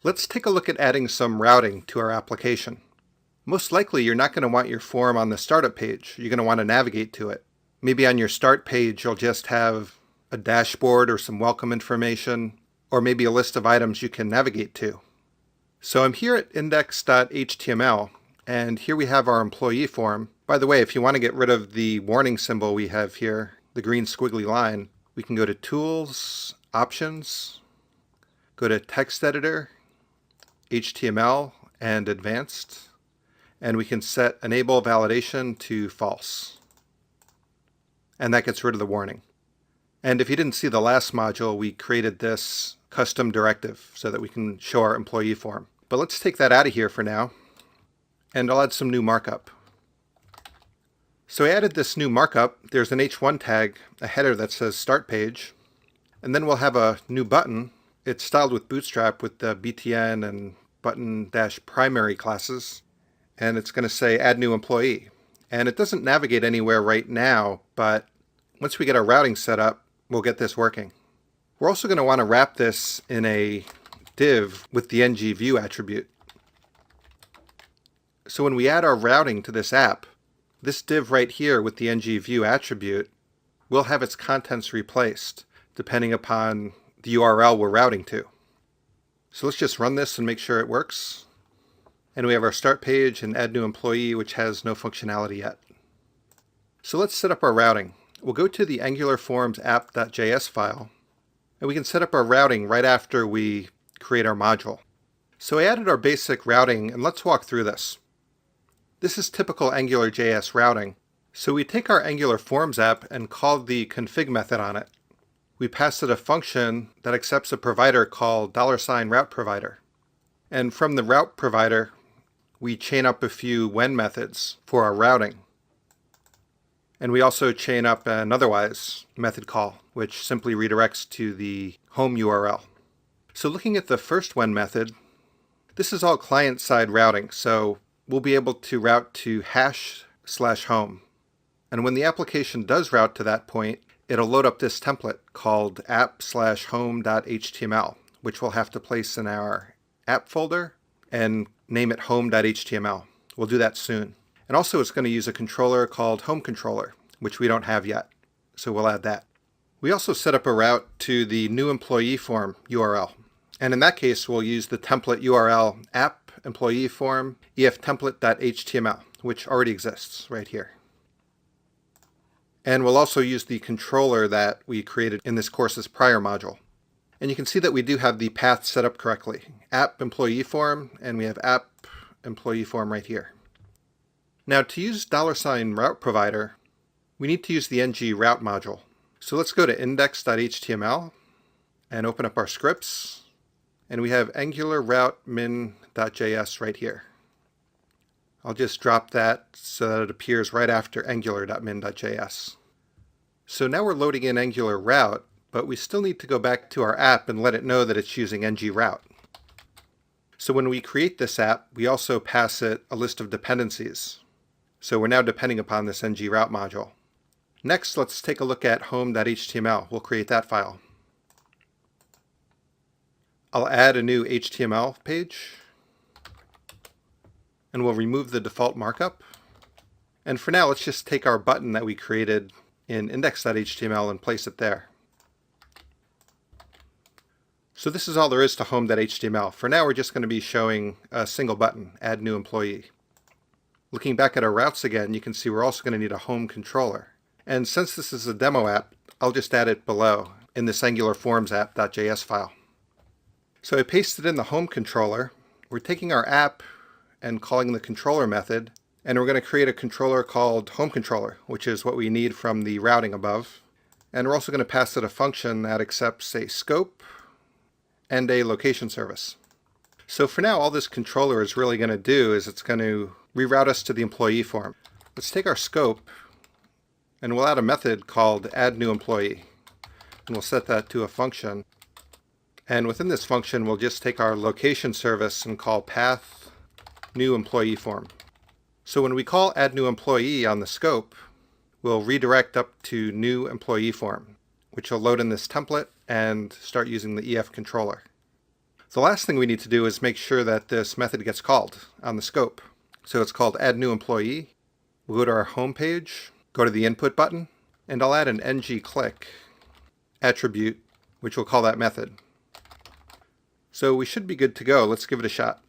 Let's take a look at adding some routing to our application. Most likely you're not going to want your form on the startup page. You're going to want to navigate to it. Maybe on your start page you'll just have a dashboard or some welcome information, or maybe a list of items you can navigate to. So I'm here at index.html, and here we have our employee form. By the way, if you want to get rid of the warning symbol we have here, the green squiggly line, we can go to Tools, Options, go to Text Editor, HTML, and Advanced, and we can set Enable Validation to False. And that gets rid of the warning. And if you didn't see the last module, we created this custom directive so that we can show our employee form. But let's take that out of here for now, and I'll add some new markup. So I added this new markup. There's an h1 tag, a header that says Start Page, and then we'll have a new button. It's styled with Bootstrap with the btn and button-primary classes, and it's going to say Add New Employee. And it doesn't navigate anywhere right now, but once we get our routing set up, we'll get this working. We're also going to want to wrap this in a div with the ngView attribute. So when we add our routing to this app, this div right here with the ngView attribute will have its contents replaced depending upon the URL we're routing to. So let's just run this and make sure it works. And we have our start page and add new employee, which has no functionality yet. So let's set up our routing. We'll go to the Angular Forms app.js file, and we can set up our routing right after we create our module. So I added our basic routing, and let's walk through this. This is typical AngularJS routing. So we take our Angular Forms app and call the config method on it. We pass it a function that accepts a provider called $route provider. And from the route provider, we chain up a few when methods for our routing. And we also chain up an otherwise method call, which simply redirects to the home URL. So looking at the first when method, this is all client-side routing, so we'll be able to route to #/home. And when the application does route to that point, it'll load up this template called app/home.html, which we'll have to place in our app folder and name it home.html. We'll do that soon. And also it's going to use a controller called home controller, which we don't have yet, so we'll add that. We also set up a route to the new employee form URL. And in that case, we'll use the template URL app employee form eftemplate.html, which already exists right here. And we'll also use the controller that we created in this course's prior module. And you can see that we do have the path set up correctly. App employee form, and we have app employee form right here. Now to use $route provider, we need to use the ng-route module. So let's go to index.html and open up our scripts. And we have Angular route min.js right here. I'll just drop that so that it appears right after angular.min.js. So now we're loading in Angular route, but we still need to go back to our app and let it know that it's using ng-route. So when we create this app, we also pass it a list of dependencies. So we're now depending upon this ng-route module. Next, let's take a look at home.html. We'll create that file. I'll add a new HTML page, and we'll remove the default markup. And for now, let's just take our button that we created in index.html and place it there. So this is all there is to home.html. For now, we're just going to be showing a single button, Add New Employee. Looking back at our routes again, you can see we're also going to need a home controller. And since this is a demo app, I'll just add it below in this Angular Forms app.js file. So I pasted in the home controller. We're taking our app and calling the controller method, and we're going to create a controller called home controller, which is what we need from the routing above. And we're also going to pass it a function that accepts a scope and a location service. So for now, all this controller is really going to do is it's going to reroute us to the employee form. Let's take our scope, and we'll add a method called add new employee. And we'll set that to a function. And within this function, we'll just take our location service and call path new employee form. So when we call add new employee on the scope, we'll redirect up to new employee form, which will load in this template and start using the EF controller. The last thing we need to do is make sure that this method gets called on the scope. So it's called add new employee. We'll go to our home page, go to the input button, and I'll add an ngClick attribute, which we'll call that method. So we should be good to go. Let's give it a shot.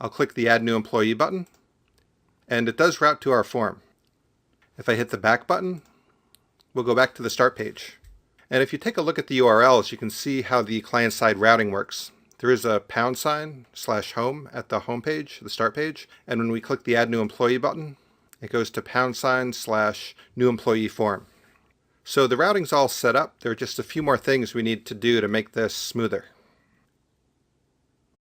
I'll click the add new employee button, and it does route to our form. If I hit the back button, we'll go back to the start page. And if you take a look at the URLs, you can see how the client-side routing works. There is a #/home at the home page, the start page, and when we click the add new employee button, it goes to #/new employee form. So the routing's all set up. There are just a few more things we need to do to make this smoother.